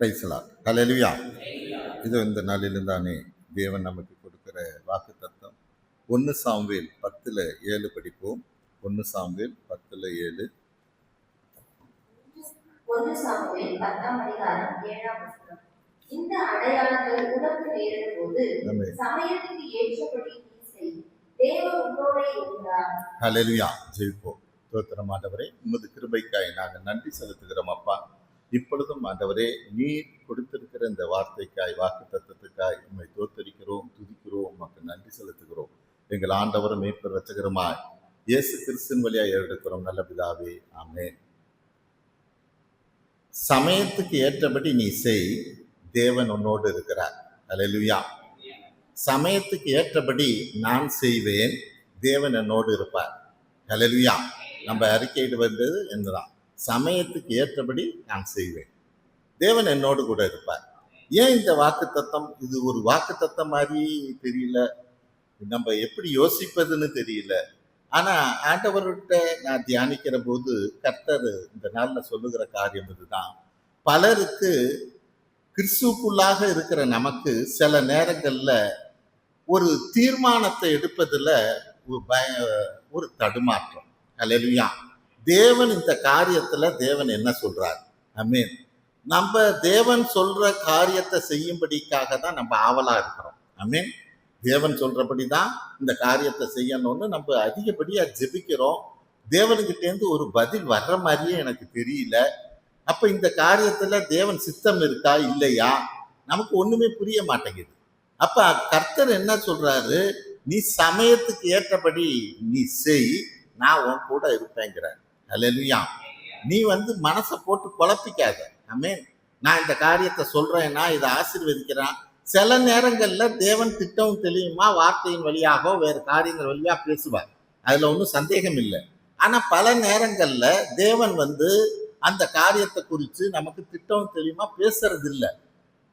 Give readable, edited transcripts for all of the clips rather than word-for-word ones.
பிரைஸ்லாம் ஹல்லேலூயா. இது இந்த நாளிலும் தானே தேவன் நமக்கு கொடுக்கிற வாக்கு தத்தம். 1 சாமுவேல் 10:7 படிப்போம். 1 சாமுவேல் 10:7. 1 சாமுவேல் 10:7 இந்த அடையாளங்கள் உனக்கு நேரும் போது சமயத்துக்கு ஏற்றபடி நீ செய், தேவன் உன்னோடே இருக்கிறார். ஹல்லேலூயா. ஜெபிப்போம். ஸ்தோத்திரம் ஆண்டவரே, உமது கிருபைக்காய் நாங்கள் நன்றி செலுத்துகிறோம் அப்பா. இப்பொழுதும் ஆண்டவரே, நீர் கொடுத்திருக்கிற இந்த வார்த்தைக்காய், வாக்கு தத்துவத்துக்காய் உண்மை தோத்தரிக்கிறோம், துதிக்கிறோம், உமக்கு நன்றி செலுத்துகிறோம். எங்கள் ஆண்டவரும் மீட்பர் ரட்சகருமாய் இயேசு கிறிஸ்துவின் வழியாக எடுக்கிறோம் நல்ல பிதாவே, ஆமென். சமயத்துக்கு ஏற்றபடி நீ செய், தேவன் உன்னோடு இருக்கிறார். ஹல்லேலூயா. சமயத்துக்கு ஏற்றபடி நான் செய்வேன், தேவன் என்னோடு இருப்பார். ஹல்லேலூயா. நம்ம அறிக்கையிட்டு வந்தது என்னதான், சமயத்துக்கு ஏற்றபடி நான் செய்வேன், தேவன் என்னோடு கூட இருப்பார். ஏன் இந்த வாக்கு தத்தம்? இது ஒரு வாக்கு தத்தம் மாதிரி தெரியல, நம்ம எப்படி யோசிப்பதுன்னு தெரியல. ஆனா ஆண்டவர்கிட்ட நான் தியானிக்கிற போது கர்த்தர் இந்த நாள்ல சொல்லுகிற காரியம் இதுதான். பலருக்கு கிறிஸ்துக்குள்ளாக இருக்கிற நமக்கு சில நேரங்கள்ல ஒரு தீர்மானத்தை எடுப்பதுல ஒரு தடுமாற்றம். ஹல்லேலூயா. தேவன் இந்த காரியத்துல தேவன் என்ன சொல்றார்? ஆமென். நம்ம தேவன் சொல்ற காரியத்தை செய்யும்படிக்காக தான் நம்ம ஆவலா இருக்கிறோம். ஆமென். தேவன் சொல்றபடி தான் இந்த காரியத்தை செய்யணும்னு நம்ம அதிகப்படியா ஜெபிக்கிறோம். தேவனுக்கிட்டேருந்து ஒரு பதில் வர்ற மாதிரியே எனக்கு தெரியல. அப்ப இந்த காரியத்துல தேவன் சித்தம் இருக்கா இல்லையா நமக்கு ஒண்ணுமே புரிய மாட்டேங்குது. அப்ப கர்த்தர் என்ன சொல்றாரு? நீ சமயத்துக்கு ஏற்றபடி நீ செய், நான் உன் கூட இருப்பேங்கிறார். ஹல்லேலூயா. நீ மனசை போட்டு குழப்பிக்காத. ஆமென். நான் இந்த காரியத்தை சொல்றேன்னா இதை ஆசீர்வதிக்கிறான். சில நேரங்கள்ல தேவன் திட்டம் தெளியுமா வார்த்தையின் வழியாக வேறு காரியங்கள் வழியா பேசுவார், அதுல ஒன்றும் சந்தேகம் இல்லை. ஆனா பல நேரங்கள்ல தேவன் அந்த காரியத்தை குறித்து நமக்கு திட்டம் தெளியுமா பேசுறது இல்லை.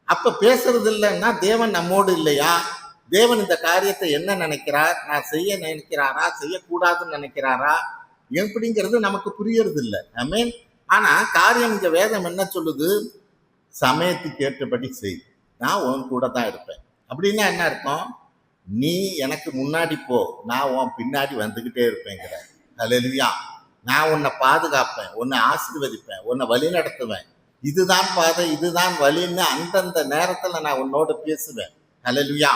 அப்ப பேசுறது இல்லைன்னா தேவன் நம்மோடு இல்லையா? தேவன் இந்த காரியத்தை என்ன நினைக்கிறார்? நான் செய்ய நினைக்கிறாரா, செய்யக்கூடாதுன்னு நினைக்கிறாரா, எப்படிங்கிறது நமக்கு புரியறது இல்லை. ஆமென். ஆனா காரியம் இங்க வேதம் என்ன சொல்லுது? சமயத்துக்கு ஏற்றபடி செய், நான் உன் கூட தான் இருப்பேன். அப்படின்னா என்ன அர்த்தம்? நீ எனக்கு முன்னாடி போ, நான் உன் பின்னாடி வந்துகிட்டே இருப்பேங்கிற. ஹல்லேலூயா. நான் உன்னை பாதுகாப்பேன், உன்னை ஆசீர்வதிப்பேன், உன்னை வழி நடத்துவேன். இதுதான் பாதை, இதுதான் வழின்னு அந்தந்த நேரத்துல நான் உன்னோட பேசுவேன். ஹல்லேலூயா.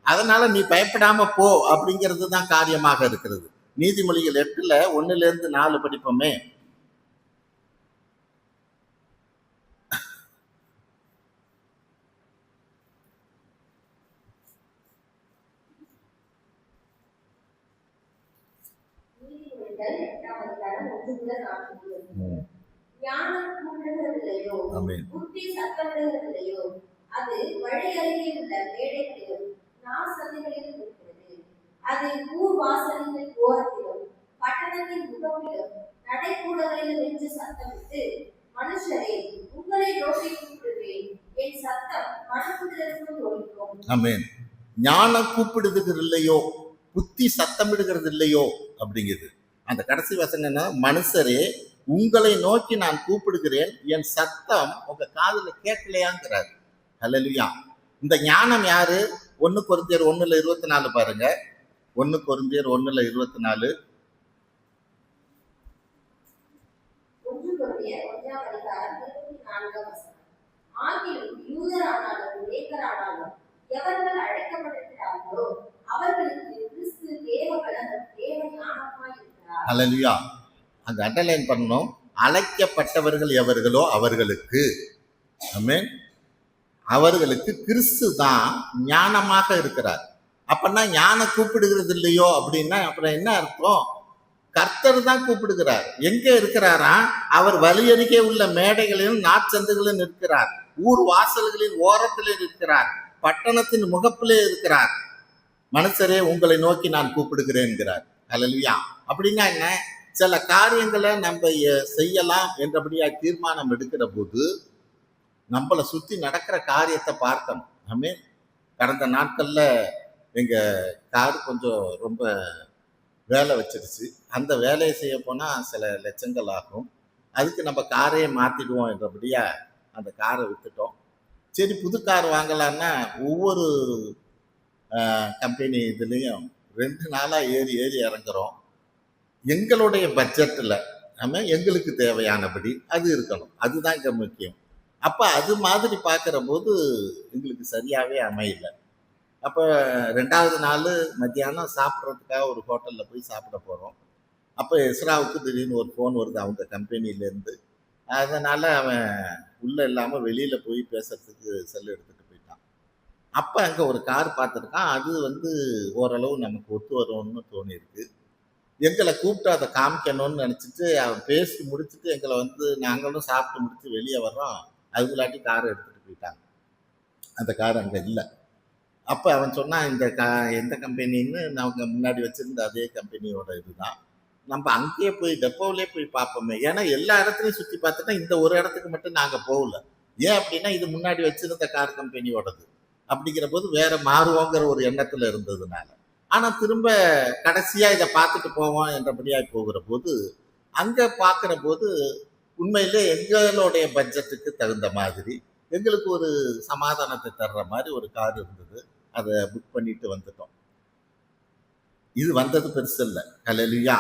அதனால நீ பயப்படாம போ அப்படிங்கிறது தான் காரியமாக இருக்கிறது. நீதிமொழிகள் 8:1-4 படிப்போமே. ஞானம் கூப்பிடுகிறதில்லையோ, புத்தி சத்தமிடுகிறதில்லையோ, அது வழி அருகே உள்ள மேடைகளிலும் நாசந்திகளிலும் இருக்கிறது. அது ஊர் வாசலின் ஓரத்திலும் பட்டணத்தின் முகப்பிலும் நடைக்கூடங்களிலும் என்று சத்தமிட்டு, மனுஷரே உங்களை நோக்கி கூப்பிடுவேன், என் சத்தம் மனக்குதிரத்திலும் ஒலிக்கும். ஆமென். ஞானம் கூப்பிடுகிறது இல்லையோ, புத்தி சத்தமிடுகிறது இல்லையோ அப்படிங்கிறது. அந்த கடைசி வசனம் என்ன? மனுஷரே உங்களை நோக்கி நான் கூப்பிடுகிறேன், என் சத்தம் உங்க காதுல கேட்கலையாங்கிறார். ஹல்லேலூயா. இந்த ஞானம் யாரு? 1 கொரிந்தியர் 1:24 பாருங்க. 1 கொரிந்தியர் 1:24. ஆகிலும் யூதரானாலும் கிரேக்கரானாலும் எவர்கள் அழைக்கப்பட்டிருக்கிறார்களோ அவர்களுக்கு கிறிஸ்து தேவபலனும் தேவ ஞானமாய் இருக்கிறார். ஹல்லேலூயா. அந்த அண்டர்லைன் பண்ணணும். அழைக்கப்பட்டவர்கள் எவர்களோ அவர்களுக்கு, ஆமென், அவர்களுக்கு கிறிஸ்து தான் ஞானமாக இருக்கிறார். அப்பன்னா ஞானம் கூப்பிடுகிறது இல்லையோ அப்படின்னா அப்புறம் என்ன அர்த்தம்? கர்த்தர் தான் கூப்பிடுகிறார். எங்க இருக்கிறாரா? அவர் வழியருகே உள்ள மேடைகளிலும் நாட்சந்துகளிலும் இருக்கிறார், ஊர் வாசல்களின் ஓரத்திலே இருக்கிறார், பட்டணத்தின் முகப்பிலே இருக்கிறார். மனுஷரே உங்களை நோக்கி நான் கூப்பிடுகிறேன்கிறார். ஹல்லேலூயா. அப்படின்னா என்ன? சில காரியங்களை நம்ம செய்யலாம் என்றபடியா தீர்மானம் எடுக்கிற போது நம்மளை சுத்தி நடக்கிற காரியத்தை பார்க்கணும். ஆமென். கடந்த நாட்கள்ல எங்க கார் கொஞ்சம் ரொம்ப வேலை வச்சிருச்சு. அந்த வேலையை செய்ய போனா சில லட்சங்கள் ஆகும். அதுக்கு நம்ம காரையே மாத்திடுவோம் என்றபடியா அந்த காரை விற்றுட்டோம். சரி, புது கார் வாங்கலான்னா ஒவ்வொரு கம்பெனி இதுலேயும் 2 நாளாக ஏறி ஏறி இறங்குறோம். எங்களுடைய பட்ஜெட்டில் நம்ம எங்களுக்கு தேவையானபடி அது இருக்கணும், அதுதான் இங்கே முக்கியம். அப்போ அது மாதிரி பார்க்குற போது எங்களுக்கு சரியாகவே அமையல. அப்போ 2வது நாள் மத்தியானம் சாப்பிட்றதுக்காக ஒரு ஹோட்டலில் போய் சாப்பிட போகிறோம். அப்போ எஸ்ராவுக்கு திடீர்னு ஒரு ஃபோன் வருது அவங்க கம்பெனிலேருந்து. அதனால் அவன் உள்ளே இல்லாமல் வெளியில் போய் பேசுறதுக்கு செல் எடுத்துகிட்டு போயிட்டான். அப்போ அங்கே ஒரு கார் பார்த்துருக்கான். அது வந்து ஓரளவு நமக்கு ஒத்து வரும்னு தோணியிருக்கு. எங்களை கூப்பிட்டு அதை காமிக்கணும்னு நினச்சிட்டு அவன் பேசி முடிச்சுட்டு எங்களை வந்து நாங்களும் சாப்பிட்டு முடிச்சு வெளியே வர்றோம். அதுக்குள்ளாட்டி காரை எடுத்துகிட்டு போயிட்டாங்க. அந்த கார் அங்கே இல்லை. அப்போ அவன் சொன்னான், இந்த எந்த கம்பெனின்னு நாங்க முன்னாடி வச்சுருந்த அதே கம்பெனியோட இதுதான். நம்ம அங்கேயே போய் டெப்போவிலே போய் பார்ப்போமே. ஏன்னா எல்லா இடத்துலையும் சுற்றி பார்த்துட்டா இந்த ஒரு இடத்துக்கு மட்டும் நாங்கள் போகல. ஏன் அப்படின்னா இது முன்னாடி வச்சுருந்த கார் கம்பெனியோடது. அப்படிங்கிற போது வேற மாறுவோங்கிற ஒரு எண்ணத்தில் இருந்ததுனால. ஆனால் திரும்ப கடைசியாக இதை பார்த்துட்டு போவோம் என்றபடியாக போகிற போது அங்கே பார்க்குற போது உண்மையிலே எங்களுடைய பட்ஜெட்டுக்கு தகுந்த மாதிரி எங்களுக்கு ஒரு சமாதானத்தை தர்ற மாதிரி ஒரு கார் இருந்தது. அதை புக் பண்ணிட்டு வந்துட்டோம். இது வந்தது பெருசு இல்லை. ஹல்லேலூயா.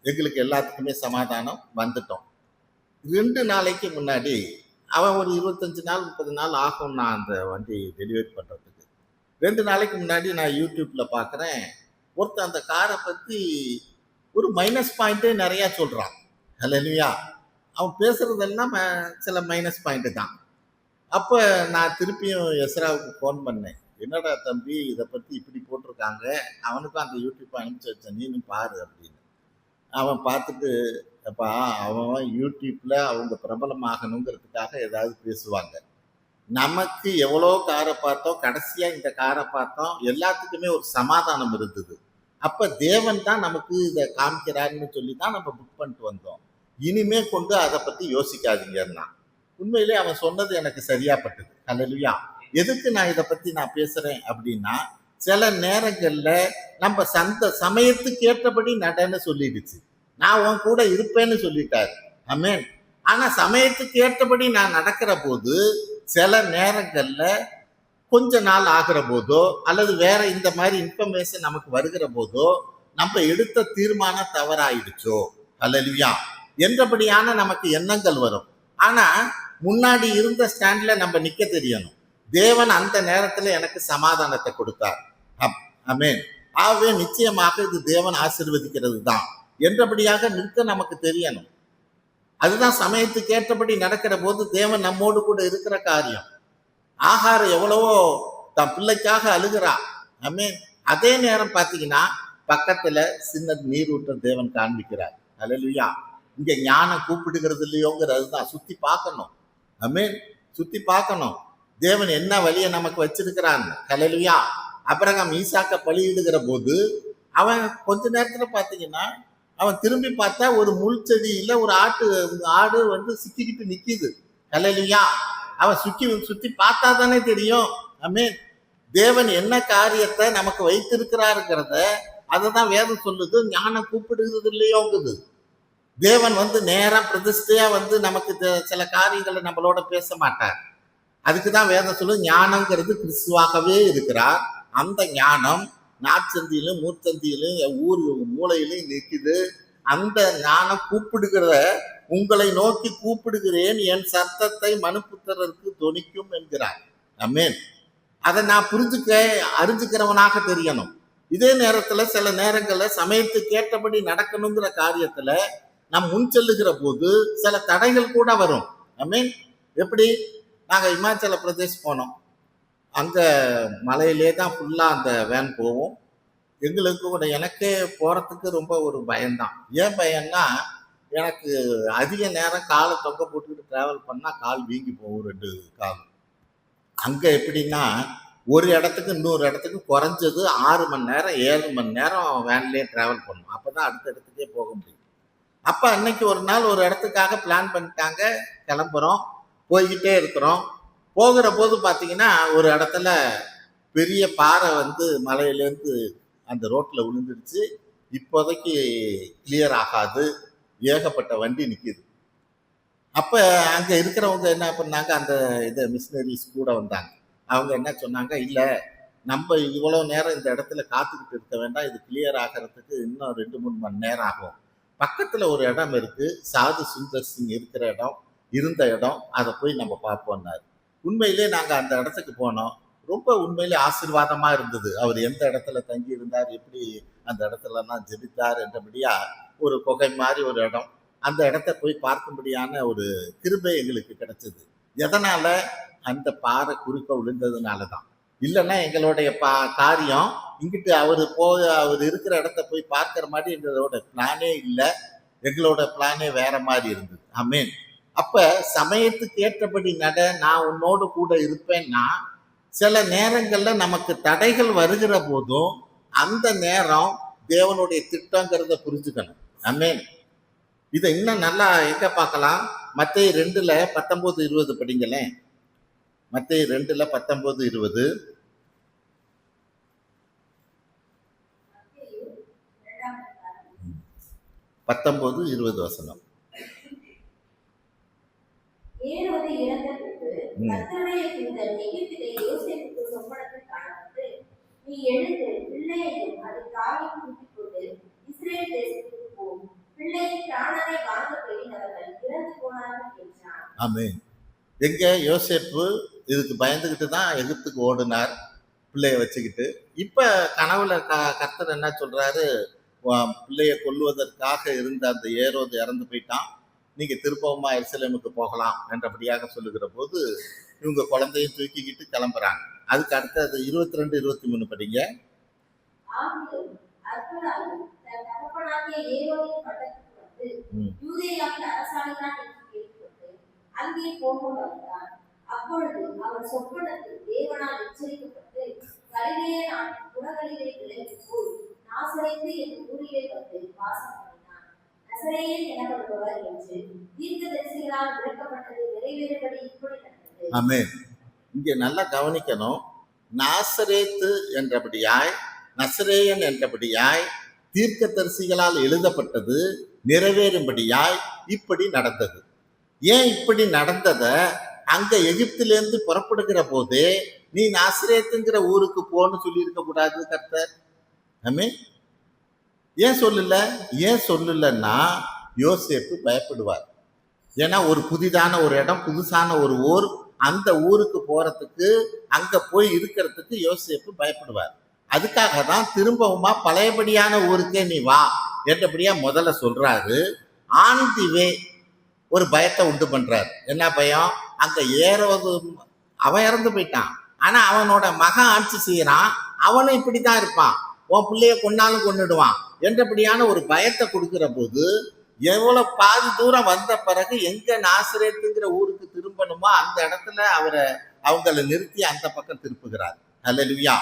எங்களுக்கு எல்லாத்துக்குமே சமாதானம், வந்துட்டோம். 2 நாளைக்கு முன்னாடி அவன் ஒரு 25 நாள் 30 நாள் ஆகும் நான் அந்த வண்டி டெலிவரி பண்ணுறதுக்கு. 2 நாளைக்கு முன்னாடி நான் யூடியூப்பில் பார்க்குறேன், ஒருத்தன் அந்த காரை பற்றி ஒரு மைனஸ் பாயிண்ட்டே நிறையா சொல்கிறான். ஹல்லேலூயா. அவன் பேசுகிறதெல்லாம் சில மைனஸ் பாயிண்ட்டு தான். அப்போ நான் திருப்பியும் எஸ்ராவுக்கு ஃபோன் பண்ணேன். என்னடா தம்பி, இதை பற்றி இப்படி போட்டிருக்காங்க, அவனுக்கும் அந்த யூடியூப்பை அனுப்பிச்சி வச்சேன், நீனும் பாரு அப்படின்னு. அவன் பார்த்துட்டு, அப்பா அவன் யூடியூப்பில் அவங்க பிரபலமாகணுங்கிறதுக்காக ஏதாவது பேசுவாங்க. நமக்கு எவ்வளோ காரை பார்த்தோம், கடைசியாக இந்த காரை பார்த்தோம், எல்லாத்துக்குமே ஒரு சமாதானம் இருந்தது. அப்போ தேவன் தான் நமக்கு இதை காமிக்கிறாருன்னு சொல்லி தான் நம்ம புக் பண்ணிட்டு வந்தோம். இனிமே கொண்டு அதை பற்றி யோசிக்காதீங்கன்னா. உண்மையிலே அவன் சொன்னது எனக்கு சரியாப்பட்டது. ஹல்லேலூயா. எதுக்கு நான் இதை பற்றி நான் பேசுகிறேன் அப்படின்னா, சில நேரங்களில் நம்ம சமயத்துக்கு ஏற்றபடி நடன்னு சொல்லிடுச்சு. நான் உன் கூட இருப்பேன்னு சொல்லிட்டாரு. ஆமென். ஆனால் சமயத்துக்கு ஏற்றபடி நான் நடக்கிற போது சில நேரங்களில் கொஞ்ச நாள் ஆகிற போதோ அல்லது வேற இந்த மாதிரி இன்ஃபர்மேஷன் நமக்கு வருகிற போதோ நம்ம எடுத்த தீர்மானம் தவறாயிடுச்சோ, ஹல்லேலூயா, என்றபடியான நமக்கு எண்ணங்கள் வரும். ஆனால் முன்னாடி இருந்த ஸ்டாண்டில் நம்ம நிற்க தெரியணும். தேவன் அந்த நேரத்தில் எனக்கு சமாதானத்தை கொடுத்தார். ஆமென். ஆகவே நிச்சயமாக இது தேவன் ஆசீர்வதிக்கிறது தான் என்றபடியாக நிற்க நமக்கு தெரியணும். அதுதான் சமயத்துக்கு ஏற்றபடி நடக்கிற போது தேவன் நம்மோடு கூட இருக்கிற காரியம். ஆகாரம் எவ்வளவோ தன் பிள்ளைக்காக அழுகிறா. ஆமென். அதே நேரம் பார்த்தீங்கன்னா பக்கத்துல சின்ன நீரூற்ற தேவன் காண்பிக்கிறார். ஹல்லேலூயா. இங்க ஞானம் கூப்பிடுகிறது இல்லையோங்கிறது தான். சுத்தி பார்க்கணும். ஆமென். சுத்தி பார்க்கணும் தேவன் என்ன வழியை நமக்கு வச்சிருக்கிறான்னு. ஹல்லேலூயா. ஆபிரகாம் ஈசாக்க பலியிடுகிற போது அவன் கொஞ்ச நேரத்துல பார்த்தீங்கன்னா அவன் திரும்பி பார்த்தா ஒரு முள் செடியில ஒரு ஆடு வந்து சிக்கிக்கிட்டு நிக்குது. ஹல்லேலூயா. அவன் சுத்தி பார்த்தா தானே தெரியும். ஆமென். தேவன் என்ன காரியத்தை நமக்கு வைத்திருக்கிறாருங்கிறத அதை தான் வேதம் சொல்லுது. ஞானம் கூப்பிடுகிறது இல்லையோங்குது. தேவன் வந்து நேரா பிரதிஷ்டையா வந்து நமக்கு சில காரியங்களை நம்மளோட பேச மாட்டார். அதுக்கு தான் வேதம் சொல்லு, ஞானங்கிறது கிறிஸ்துவாகவே இருக்கிறார். அந்த ஞானம் நாற்சந்தியிலும் மூர்ச்சந்தியிலும் ஊர் மூலையிலும் நிற்குது. அந்த ஞானம் கூப்பிடுகிற, உங்களை நோக்கி கூப்பிடுகிறேன், என் சத்தத்தை மனுப்புத்திரருக்கு தொனிக்கும் என்கிறார். ஆமென். அதை நான் அறிஞ்சுக்கிறவனாக தெரியணும். இதே நேரத்துல சில நேரங்கள்ல சமயத்துக்கு ஏற்றபடி நடக்கணுங்கிற காரியத்துல நாம் முன் செல்லுகிற போது சில தடைகள் கூட வரும். ஆமென். எப்படி? நாங்கள் இமாச்சல பிரதேஷ் போனோம். அங்கே மலையிலே தான் ஃபுல்லாக அந்த வேன் போவோம். எங்களுக்கு கூட எனக்கே போகிறதுக்கு ரொம்ப ஒரு பயம்தான். ஏன் பயம்னா, எனக்கு அதிக நேரம் காலை தொங்க போட்டுக்கிட்டு ட்ராவல் பண்ணால் கால் வீங்கி போகும், 2 கால். அங்கே எப்படின்னா ஒரு இடத்துக்கு இன்னொரு இடத்துக்கு குறைஞ்சது 6 மணி நேரம் 7 மணி நேரம் வேன்லேயே ட்ராவல் பண்ணணும். அப்போ தான் அடுத்த இடத்துக்கே போக முடியும். அப்போ அன்னைக்கு ஒரு நாள் ஒரு இடத்துக்காக பிளான் பண்ணிட்டாங்க. கிளம்புறோம், போய்கிட்டே இருக்கிறோம். போகிற போது பார்த்தீங்கன்னா ஒரு இடத்துல பெரிய பாறை வந்து மலையிலேருந்து அந்த ரோட்டில் விழுந்துருச்சு. இப்போதைக்கு கிளியர் ஆகாது. ஏகப்பட்ட வண்டி நிற்கிது. அப்போ அங்கே இருக்கிறவங்க என்ன பண்ணாங்க, அந்த இது மிஷினரிஸ் கூட வந்தாங்க. அவங்க என்ன சொன்னாங்க, இல்லை நம்ம இவ்வளோ நேரம் இந்த இடத்துல காத்துக்கிட்டு இருக்க வேண்டாம், இது கிளியர் ஆகிறதுக்கு இன்னும் 2-3 மணி நேரம் ஆகும். பக்கத்தில் ஒரு இடம் இருக்குது, சாது சுந்தர் சிங் இருக்கிற இடம், இருந்த இடம், அதை போய் நம்ம பார்ப்போம்னாரு. உண்மையிலே நாங்கள் அந்த இடத்துக்கு போனோம். ரொம்ப உண்மையிலே ஆசீர்வாதமாக இருந்தது. அவர் எந்த இடத்துல தங்கி இருந்தார், எப்படி அந்த இடத்துலலாம் ஜெபித்தார் என்றபடியா ஒரு குகை மாதிரி ஒரு இடம். அந்த இடத்த போய் பார்க்கும்படியான ஒரு கிருபை எங்களுக்கு கிடைச்சது. எதனால? அந்த பாறை குறுக்க விழுந்ததுனால தான். இல்லைன்னா எங்களுடைய காரியம் இங்கிட்டு அவர் இருக்கிற இடத்த போய் பார்க்குற மாதிரி எங்களோட பிளானே இல்லை. எங்களோட பிளானே வேற மாதிரி இருந்தது. ஆமேன். அப்ப சமயத்துக்கு ஏற்றபடி நட, நான் உன்னோடு கூட இருப்பேன்னா, சில நேரங்கள்ல நமக்கு தடைகள் வருகிற போதும் அந்த நேரம் தேவனுடைய திட்டங்கிறத புரிஞ்சுக்கணும். ஆமேன். இதை இன்னும் நல்லா எங்க பார்க்கலாம்? மத்தேயு 2:19-20 படிங்களேன். மத்தேயு 2:19-20. மத்தேயு 2ஆம் அதிகாரம் 19-20 வசனம். ஏரோது இறந்த பின்பு ம். கர்த்தருடைய தூதன் எகிப்திலே யோசேப்புக்கு சொப்பனத்தில் காணப்பட்டு, நீ எழுந்து பிள்ளையையும் அதன் தாயையும் கூட்டிக் கொண்டு இஸ்ரேல் தேசத்துக்கு போ, பிள்ளையின் பிராணனை வாங்கப்படின் அவர்கள் இறந்து போனார்கள் என்றான். ஆமேன். எங்க யோசேப்பு இதுக்கு பயந்துகிட்டு தான் எகிப்துக்கு ஓடினார், பிள்ளைய வச்சுக்கிட்டு. இப்ப கனவுல கர்த்தர் என்ன சொல்றாரு, பிள்ளைய கொல்லுவதற்காக இருந்த அந்த ஏரோது இறந்து போயிட்டான், நீங்க திருப்பவுமா எருசலேமுக்கு போகலாம் என்றபடியாக சொல்லுகிற போது இவங்க குழந்தையும் தூக்கிக்கிட்டு கிளம்புறாங்க. அதுக்கு அடுத்தது 22-23 படிங்க. ஆகிலும் அற்புதம் தன் தகப்பனாகிய ஏரோதின் பட்டத்துக்கு வந்து ம். யூதேயாவில் அரசாளுகிறான் என்று கேள்விப்பட்டு அங்கே போகும் வந்தான். அப்பொழுது அவன் சொப்பனத்தில் தேவனால் எச்சரிக்கப்பட்டு கலிலேய நாட்டின் புறகளிலே விலகி போய் நாசரேத்து என்னும் ஊரிலே வந்து வாசம் பண்ணினான். நசரேயன் எனப்படுபவர் என்று தீர்க்கதரிசிகளால் விளக்கப்பட்டது நிறைவேறும்படி இப்படி நடந்தது. ஆமென். இங்கே நல்லா கவனிக்கணும். நாசரேத்து என்றபடியாய், நசரேயன் என்றபடியாய் தீர்க்கதரிசிகளால் எழுதப்பட்டது நிறைவேறும்படியாய் இப்படி நடந்தது. ஏன் இப்படி நடந்தத அங்க எகிப்திலேருந்து புறப்படுகிற போதே நீ நாசரேத்துங்கிற ஊருக்கு போன்னு சொல்லி இருக்க கூடாது கர்த்தர்? ஆமென். ஏன் சொல்லலன்னா யோசேப்பு பயப்படுவார். ஏன்னா ஒரு புதிதான ஒரு இடம், புதுசான ஒரு ஊர், அந்த ஊருக்கு போறதுக்கு, அங்க போய் இருக்கிறதுக்கு யோசேப்பு பயப்படுவார். அதுக்காக தான் திரும்பவுமா பழையபடியான ஊருக்கே நீ வா என்றபடியா முதல்ல சொல்றாரு. ஆன் தி வே ஒரு பயத்தை உண்டு பண்றாரு. என்ன பயம்? அங்க ஏரோது அவன் இறந்து போயிட்டான், ஆனா அவனோட மகன் ஆட்சி செய்யறான், அவனும் இப்படித்தான் இருப்பான், உன் பிள்ளைய கொன்னாலும் கொன்னுடுவான் என்றபடியான ஒரு பயத்தை கொடுக்கிற போது, எவ்வளவு பாதி தூரம் வந்த பிறகு எங்க நாசரேத்துங்கிற ஊருக்கு திரும்பணுமோ அந்த இடத்துல அவங்களை நிறுத்தி அந்த பக்கம் திருப்புகிறார். அல்லேலூயா.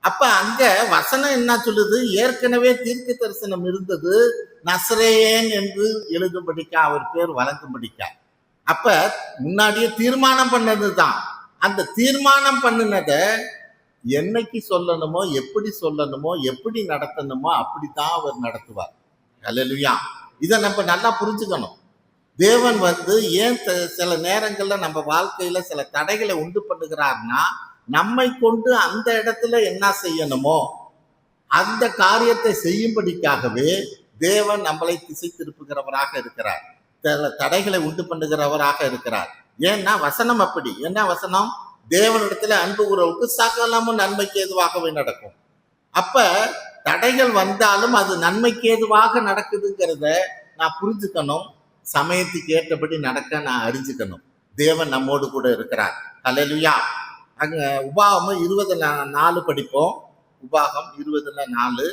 அப்ப அங்க வசனம் என்ன சொல்லுது? ஏற்கனவே தீர்க்க தரிசனம் இருந்தது, நசரேயன் என்று எழுதும்படிக்கா, அவர் பேர் வழங்கும்படிக்கா. அப்ப முன்னாடியே தீர்மானம் பண்ணதுதான். அந்த தீர்மானம் பண்ணினத என்னைக்கு சொல்லணுமோ, எப்படி சொல்லணுமோ, எப்படி நடத்தணுமோ அப்படித்தான் அவர் நடத்துவார். அல்லேலூயா. இதை நம்ம நல்லா புரிஞ்சுக்கணும். தேவன் ஏன் சில நேரங்கள்ல நம்ம வாழ்க்கையில சில தடைகளை உண்டு பண்ணுகிறார்னா, நம்மை கொண்டு அந்த இடத்துல என்ன செய்யணுமோ அந்த காரியத்தை செய்யும்படிக்காகவே தேவன் நம்மளை திசை திருப்புகிறவராக இருக்கிறார், தடைகளை உண்டு பண்ணுகிறவராக இருக்கிறார். ஏன்னா வசனம் அப்படி. என்ன வசனம்? தேவனிடத்துல அன்பு கூறவுக்கு சகலமும் நன்மைக்கு ஏதுவாகவே நடக்கும். அப்ப தடைகள் வந்தாலும் அது நன்மைக்கு ஏதுவாக நடக்குதுங்கிறத நான் புரிஞ்சுக்கணும். சமயத்துக்கு ஏற்றபடி நடக்க நான் அறிஞ்சுக்கணும். தேவன் நம்மோடு கூட இருக்கிறார். அல்லேலூயா. அங்க உபாகம் 20:4 படிப்போம். உபாகம் 20:4.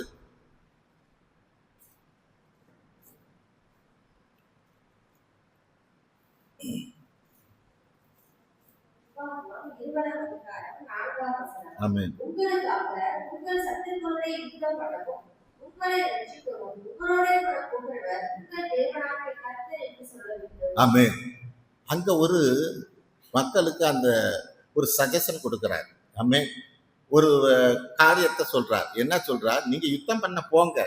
ஆமென். உங்களுக்காக உங்கள் சத்துருக்களை யுத்தம் பண்ணவும் உங்களை ரட்சிக்கவும் உங்களோட கூட போகிறவர் உங்கள் தேவனாகிய கர்த்தர் என்று சொல்ல வேண்டும். ஆமென். அங்க ஒரு மக்களுக்கு அந்த ஒரு சஜஷன் கொடுக்கிறார். ஆமென். ஒரு காரியத்தை சொல்றார். என்ன சொல்றார்? நீங்க யுத்தம் பண்ண போங்க.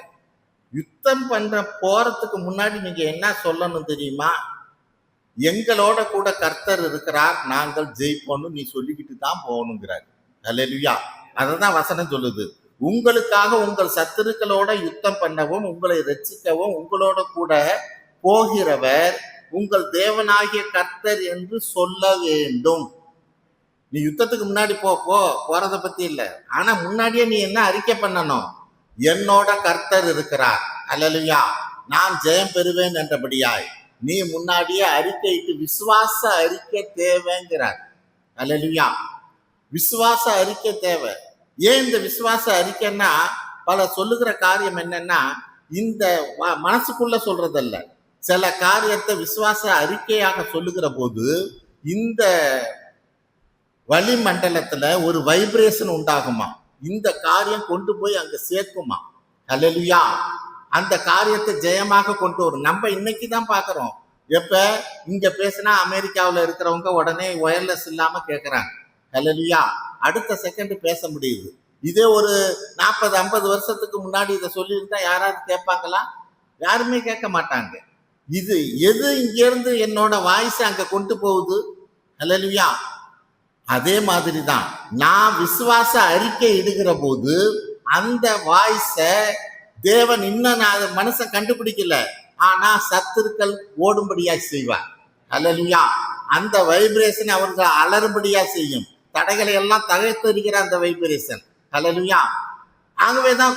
யுத்தம் பண்ண போறதுக்கு முன்னாடி நீங்க என்ன சொல்லணும் தெரியுமா? எங்களோட கூட கர்த்தர் இருக்கிறார், நாங்கள் ஜெயிப்போம்னு நீ சொல்லிக்கிட்டு தான் போகணுங்கிறார். அல்லேலூயா. அததான் வசனம் சொல்லுது. உங்களுக்காக உங்கள் சத்துருக்களோட யுத்தம் பண்ணவும் உங்களை ரட்சிக்கவும் உங்களோட கூட போகிறவர் உங்கள் தேவனாகிய கர்த்தர் என்று சொல்ல வேண்டும். நீ யுத்தத்துக்கு முன்னாடி போறத பத்தி இல்ல. ஆனா முன்னாடியே நீ என்ன அறிக்கை பண்ணணும்? என்னோட கர்த்தர் இருக்கிறார், அல்லேலூயா, நான் ஜெயம் பெறுவேன் என்றபடியாய் நீ முன்னாடியே அறிக்கையிட்டு விசுவாச அறிக்கை தேவைங்கிறார். அல்லேலூயா. விசுவாச அறிக்கை தேவை. ஏன் இந்த விசுவாச அறிக்கைன்னா, பல சொல்லுகிற காரியம் என்னன்னா, இந்த மனசுக்குள்ள சொல்றதல்ல, சில காரியத்தை விசுவாச அறிக்கையாக சொல்லுகிற போது இந்த வளிமண்டலத்துல ஒரு வைப்ரேஷன் உண்டாகுமா, இந்த காரியம் கொண்டு போய் அங்க சேர்க்குமா. அல்லேலூயா. அந்த காரியத்தை ஜெயமாக கொண்டு வரும். நம்ம இன்னைக்கு தான் பாக்குறோம். எப்ப இங்க பேசினா அமெரிக்காவில் இருக்கிறவங்க உடனே ஒயர்லெஸ் இல்லாம கேட்கறாங்க. அல்லேலூயா. அடுத்த செகண்ட் பேச முடியுது. இதே ஒரு 40-50 வருஷத்துக்கு முன்னாடி இதை சொல்லியிருந்தா யாராவது கேட்பாங்களா? யாருமே கேட்க மாட்டாங்க. இது எது இங்க இருந்து என்னோட வாய்ஸ் அங்க கொண்டு போகுது? அல்லேலூயா. அதே மாதிரி தான் நான் விசுவாச அறிக்கை இடுகிற போது அந்த வாய்ஸ தேவன் இன்னும் மனுஷன் கண்டுபிடிக்கல, ஆனா சத்துருக்கள் ஓடும்படியா செய்வார். அல்லேலூயா. அந்த வைப்ரேஷன் அவர்கள் அலறும்படியா செய்யும். தடைகளை எல்லாம் தகர்த்தெறிகிற அந்த வைப்ரேஷன். அல்லேலூயா. ஆகவேதான்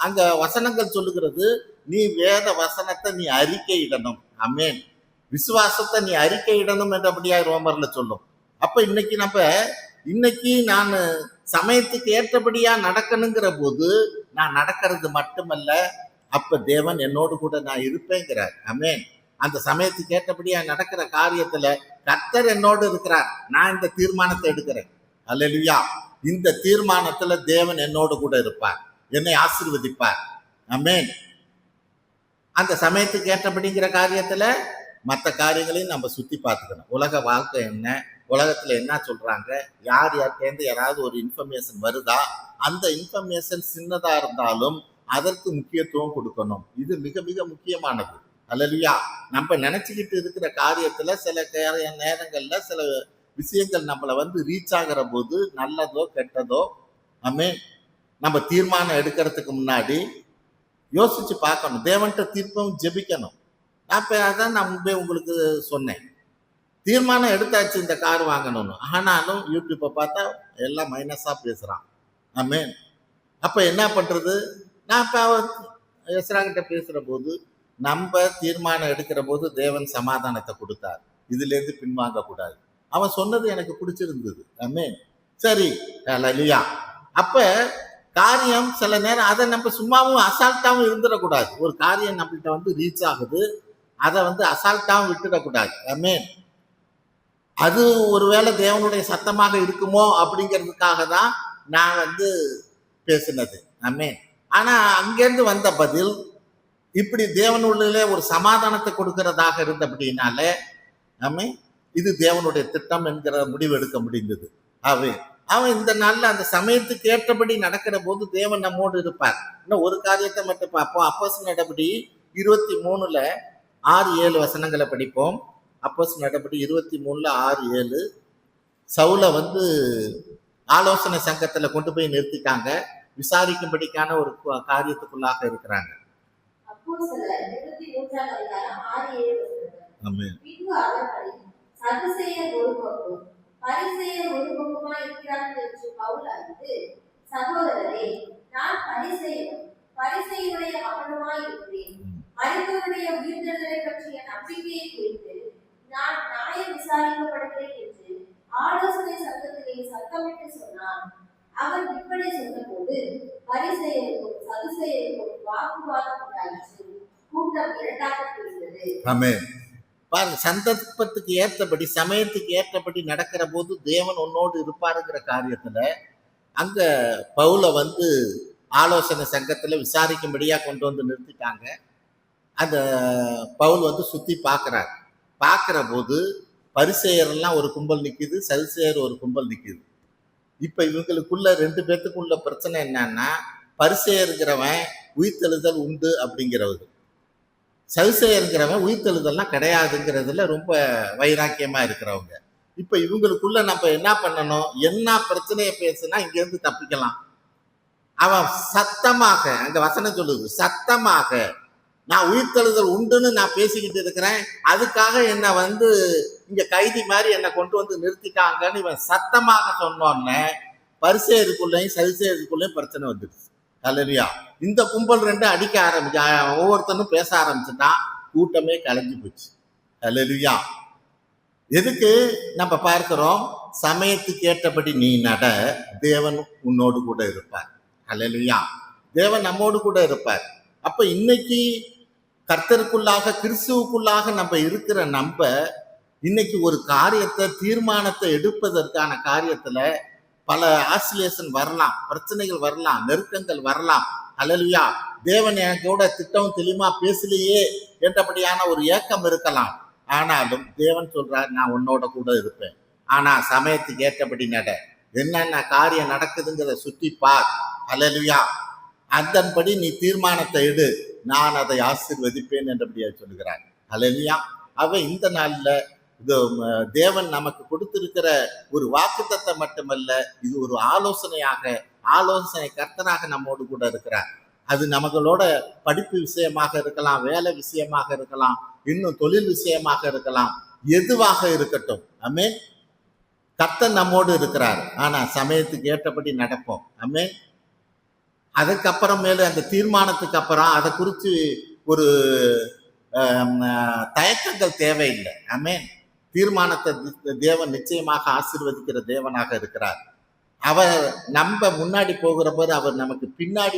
அங்க வசனங்கள் சொல்லுகிறது, நீ வேத வசனத்தை நீ அறிக்கை இடணும். ஆமென். விசுவாசத்தை நீ அறிக்கை இடணும் என்றபடியா ரோமர்ல சொல்லும். அப்ப இன்னைக்கு நான் சமயத்துக்கு ஏற்றபடியா நடக்கணுங்கிற போது நான் நடக்கிறது மட்டுமல்ல, அப்ப தேவன் என்னோடு கூட நான் இருப்பேங்கிறார். ஆமென். அந்த சமயத்துக்கு ஏற்றபடியா நடக்கிற காரியத்துல கர்த்தர் என்னோடு இருக்கிறார். நான் இந்த தீர்மானத்தை எடுக்கிறேன். அல்லேலூயா. இந்த தீர்மானத்துல தேவன் என்னோடு கூட இருப்பார், என்னை ஆசீர்வதிப்பார். ஆமென். அந்த சமயத்துக்கு ஏற்றபடிங்கிற காரியத்துல மற்ற காரியங்களையும் நம்ம சுத்தி பார்த்துக்கணும். உலக வாழ்க்கை என்ன, உலகத்துல என்ன சொல்றாங்க, யார்கிட்டேருந்து யாராவது ஒரு இன்ஃபர்மேஷன் வருதா, அந்த இன்ஃபர்மேஷன் சின்னதா இருந்தாலும் அதற்கு முக்கியத்துவம் கொடுக்கணும். இது மிக மிக முக்கியமானது. அல்லேலூயா. நம்ம நினைச்சுக்கிட்டு இருக்கிற காரியத்துல சில நேரங்கள்ல சில விஷயங்கள் நம்மளை ரீச் ஆகிற போது, நல்லதோ கெட்டதோ, ஆமென், நம்ம தீர்மானம் எடுக்கிறதுக்கு முன்னாடி யோசிச்சு பார்க்கணும். தேவன்கிட்ட தீர்ப்பும் ஜெபிக்கணும். அதான் நான் முன்பே உங்களுக்கு சொன்னேன். தீர்மானம் எடுத்தாச்சு இந்த கார் வாங்கணும்னு, ஆனாலும் யூடியூப்பை பார்த்தா எல்லாம் மைனஸா பேசுறான். ஆமென். அப்ப என்ன பண்றது? நான் இப்ப எஸ்ராகிட்ட பேசுற போது, நம்ம தீர்மானம் எடுக்கிற போது தேவன் சமாதானத்தை கொடுத்தார். இதுல இருந்து பின்வாங்க கூடாது. அவன் சொன்னது எனக்கு பிடிச்சிருந்தது. ஆமென். சரி, அல்லேலூயா. அப்ப காரியம் சில நேரம் அதை நம்ம சும்மாவும் அசால்ட்டாவும் இருந்துடக்கூடாது. ஒரு காரியம் நம்மள்கிட்ட ரீச் ஆகுது, அதை அசால்ட்டாவும் விட்டுடக்கூடாது. ஆமென். அது ஒருவேளை தேவனுடைய சத்தமாக இருக்குமோ அப்படிங்கிறதுக்காக தான் நான் பேசினது. ஆமென். ஆனா அங்கேருந்து வந்த பதில் இப்படி தேவனுள்ள ஒரு சமாதானத்தை கொடுக்கிறதாக இருந்தபடினால, ஆமென், இது தேவனுடைய திட்டம் என்கிற முடிவு எடுக்க முடிந்தது. அவன் இந்த நாள்ல அந்த சமயத்துக்கு ஏற்றபடி நடக்கிற போது தேவன் நம்மோடு இருப்பார். இன்னும் ஒரு காரியத்தை மட்டும் பார்ப்போம். அப்போஸ்தலர் நடபடி 23ல 6-7 வசனங்களை படிப்போம். அப்போஸ்தலர் நடபடி 23ல 6-7. சவுலை ஆலோசனை சங்கத்துல கொண்டு போய் நிறுத்திட்டாங்க. விசாரிக்கும்படிக்கான ஒரு காரியத்துக்குள்ளாக இருக்கிறாங்க. அப்போஸ்தலர் 23ஆம் அதிகாரம் 6-7 வசனங்கள். ஆமென். பின்பு அவர்கள் சதுசேயர் ஒரு பக்கம், பரிசேயர் ஒரு பக்கமாய் இருக்கிறார்கள் என்று பவுல் அறிந்து, சகோதரரே, நான் பரிசேயருடைய மகனுமாய் இருக்கிறேன். மரித்தோருடைய உயிர்த்தெழுதலை பற்றிய நம்பிக்கையை குறித்து நான் நியாயம் விசாரிக்கப்படுகிறேன் என்று ஆலோசனை சங்கத்திலே சத்தமிட்டு சொன்னான். அவர் இப்படி சொன்னபோது பரிசேயருக்கும் சதுசேயருக்கும் வாக்குவாதம் உண்டாயிற்று. கூட்டம் இரண்டாக பிரிந்தது. ஆமென். பாருங்க, சந்தர்ப்பத்துக்கு ஏற்றபடி சமயத்துக்கு ஏற்றபடி நடக்கிற போது தேவன் உன்னோடு இருப்பாருங்கிற காரியத்துல அங்க பவுலை ஆலோசனை சங்கத்துல விசாரிக்கும்படியா கொண்டு நிறுத்திட்டாங்க. அந்த பவுல் சுத்தி பார்க்கிற போது பரிசேயரெல்லாம் ஒரு கும்பல் நிக்குது, சதுசேயர் ஒரு கும்பல் நிக்குது. இப்ப இவங்களுக்குள்ள 2 பேத்துக்குள்ள பிரச்சனை என்னன்னா, பரிசேயருங்கிறவன் உயிர்த்தெழுதல் உண்டு அப்படிங்கிறவர், சதுசேயருங்கிறவன் உயிர்த்தெழுதல்லாம் கிடையாதுங்கிறதுல ரொம்ப வைராக்கியமா இருக்கிறவங்க. இப்ப இவங்களுக்குள்ள நம்ம என்ன பண்ணணும்? என்ன பிரச்சனையை பேசுனா இங்கேருந்து தப்பிக்கலாம். அவன் சத்தமாக, அங்க வசனம் சொல்லுது, சத்தமாக நான் உயிர்த்தெழுதல் உண்டுன்னு நான் பேசிக்கிட்டு இருக்கிறேன், அதுக்காக என்னை இங்க கைதி மாதிரி என்னை கொண்டு வந்து நிறுத்திட்டாங்கன்னு இவன் சத்தமாக சொன்னோன்னே பரிசேயருக்குள்ளேயும் சதுசேயருக்குள்ளேயும் பிரச்சனை வந்துடுச்சு. அல்லையா? இந்த கும்பல் ரெண்டு அடிக்க ஆரம்பிச்சு, ஒவ்வொருத்தனும் பேச ஆரம்பிச்சுட்டான், கூட்டமே கலைஞ்சு போச்சு. அல்லையா? எதுக்கு நம்ம பார்க்கிறோம்? சமயத்துக்கு ஏற்றபடி நீ நட, தேவன் உன்னோடு கூட இருப்பார். அல்லேலூயா. தேவன் நம்மோடு கூட இருப்பார். அப்ப இன்னைக்கு கர்த்தருக்குள்ளாக, கிறிஸ்துவுக்குள்ளாக நம்ம இருக்கிற இன்னைக்கு ஒரு காரியத்தை, தீர்மானத்தை எடுப்பதற்கான காரியத்துல பல ஆசிலேஷன் வரலாம், பிரச்சனைகள் வரலாம், நெருக்கங்கள் வரலாம். அல்லேலூயா. தேவன் எனக்கோட திட்டம் தெளிவா பேசலையே என்றபடியான ஒரு ஏக்கம் இருக்கலாம். ஆனாலும் தேவன் சொல்றார், நான் உன்னோட கூட இருப்பேன். ஆனா சமயத்துக்கு ஏற்றபடி நட, என்னென்ன காரியம் நடக்குதுங்கிறத சுற்றி பார். அல்லேலூயா. அதன்படி நீ தீர்மானத்தை எடு, நான் அதை ஆசீர்வதிப்பேன் என்றபடியா சொல்லுகிறார். அல்லேலூயா. இந்த நாள்ல இது தேவன் நமக்கு கொடுத்திருக்கிற ஒரு வாக்குத்தத்தம் மட்டுமல்ல, இது ஒரு ஆலோசனை கர்த்தனாக நம்மோடு கூட இருக்கிறார். அது நம்மளோட படிப்பு விஷயமாக இருக்கலாம், வேலை விஷயமாக இருக்கலாம், இன்னும் தொழில் விஷயமாக இருக்கலாம், எதுவாக இருக்கட்டும். ஆமென். கர்த்தர் நம்மோடு இருக்கிறார். ஆனா சமயத்துக்கு ஏற்றபடி நடப்போம். ஆமென். அதுக்கப்புறமேலு அந்த தீர்மானத்துக்கு அப்புறம் அதை குறித்து ஒரு தயக்கங்கள் தேவையில்லை. ஆமென். தீர்மானத்தை தேவன் நிச்சயமாக ஆசீர்வதிக்கிற தேவனாக இருக்கிறார். அவர் நம்ம முன்னாடி போகிற போது அவர் நமக்கு பின்னாடி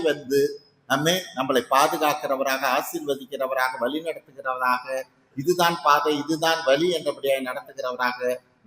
நம்மளை பாதுகாக்கிறவராக, ஆசீர்வதிக்கிறவராக, வழி நடத்துகிறவராக, இதுதான் பாதை, இதுதான் வழி என்றபடியாக நடத்துகிறவராக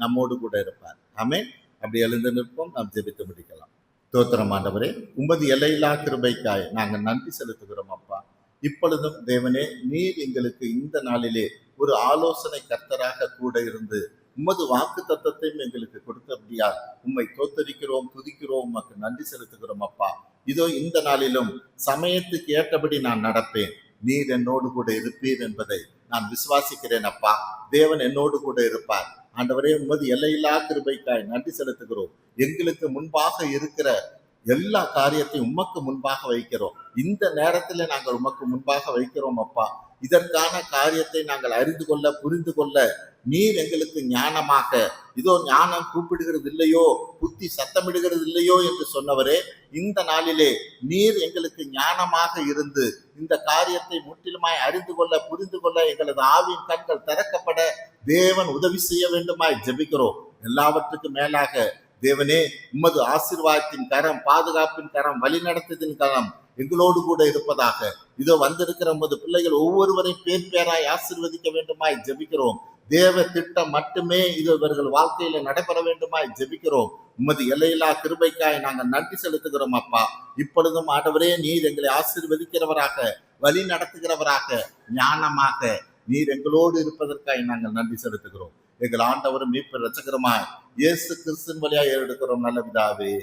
நம்மோடு கூட இருப்பார். ஆமென். அப்படி எழுந்து நிற்போம். நாம் ஜெபித்து முடிக்கலாம். ஸ்தோத்திரம் ஆண்டவரே, உமது எல்லையில்லா கிருபைக்காய் நாங்கள் நன்றி செலுத்துகிறோம் அப்பா. இப்பொழுதும் தேவனே, நீர் எங்களுக்கு இந்த நாளிலே ஒரு ஆலோசனை கர்த்தராக கூட இருந்து உமது வாக்கு தத்தத்தையும் எங்களுக்கு கொடுத்தபடியால் உம்மை தோத்தரிக்கிறோம், துதிக்கிறோம், உமக்கு நன்றி செலுத்துகிறோம் அப்பா. இதோ இந்த நாளிலும் சமயத்துக்கு ஏற்றபடி நான் நடப்பேன், நீர் என்னோடு கூட இருப்பீர் என்பதை நான் விசுவாசிக்கிறேன் அப்பா. தேவன் என்னோடு கூட இருப்பார். ஆண்டவரே, உமது எல்லையில்லா கிருபைக்காய் நன்றி செலுத்துகிறோம். எங்களுக்கு முன்பாக இருக்கிற எல்லா காரியத்தையும் உமக்கு முன்பாக வைக்கிறோம். இந்த நேரத்துல நாங்கள் உமக்கு முன்பாக வைக்கிறோம் அப்பா. இதற்கான காரியத்தை நாங்கள் அறிந்து கொள்ள, புரிந்து கொள்ள நீர் எங்களுக்கு ஞானமாக, இதோ ஞானம் கூப்பிடுகிறது இல்லையோ, புத்தி சத்தமிடுகிறது இல்லையோ என்று சொன்னவரே, இந்த நாளிலே நீர் எங்களுக்கு ஞானமாக இருந்து இந்த காரியத்தை முற்றிலுமாய் அறிந்து கொள்ள, புரிந்து கொள்ள எங்களது ஆவியின் கண்கள் திறக்கப்பட தேவன் உதவி செய்ய வேண்டுமாய் ஜெபிக்கிறோம். எல்லாவற்றுக்கும் மேலாக தேவனே, உமது ஆசீர்வாதத்தின் கரம், பாதுகாப்பின் கரம், வழிநடத்தத்தின் கரம் எங்களோடு கூட இருப்பதாக. இதோ வந்திருக்கிற உமது பிள்ளைகள் ஒவ்வொருவரையும் பேர் பேராய் ஆசீர்வதிக்க வேண்டுமாய் ஜெபிக்கிறோம். தேவ திட்டம் மட்டுமே இது இவர்கள் வாழ்க்கையில நடைபெற வேண்டுமாய் ஜெபிக்கிறோம். உமது எல்லையில்லா கிருபைக்காய் நாங்கள் நன்றி செலுத்துகிறோம் அப்பா. இப்பொழுதும் ஆண்டவரே, நீர் எங்களை ஆசீர்வதிக்கிறவராக, வழி நடத்துகிறவராக, ஞானமாக நீர் எங்களோடு இருப்பதற்காய் நாங்கள் நன்றி செலுத்துகிறோம். எங்கள் ஆண்டவரும் மீட்பர் இரட்சகருமாய் இயேசு கிறிஸ்துவின் வழியாக எடுக்கிறோம் நல்ல பிதாவே.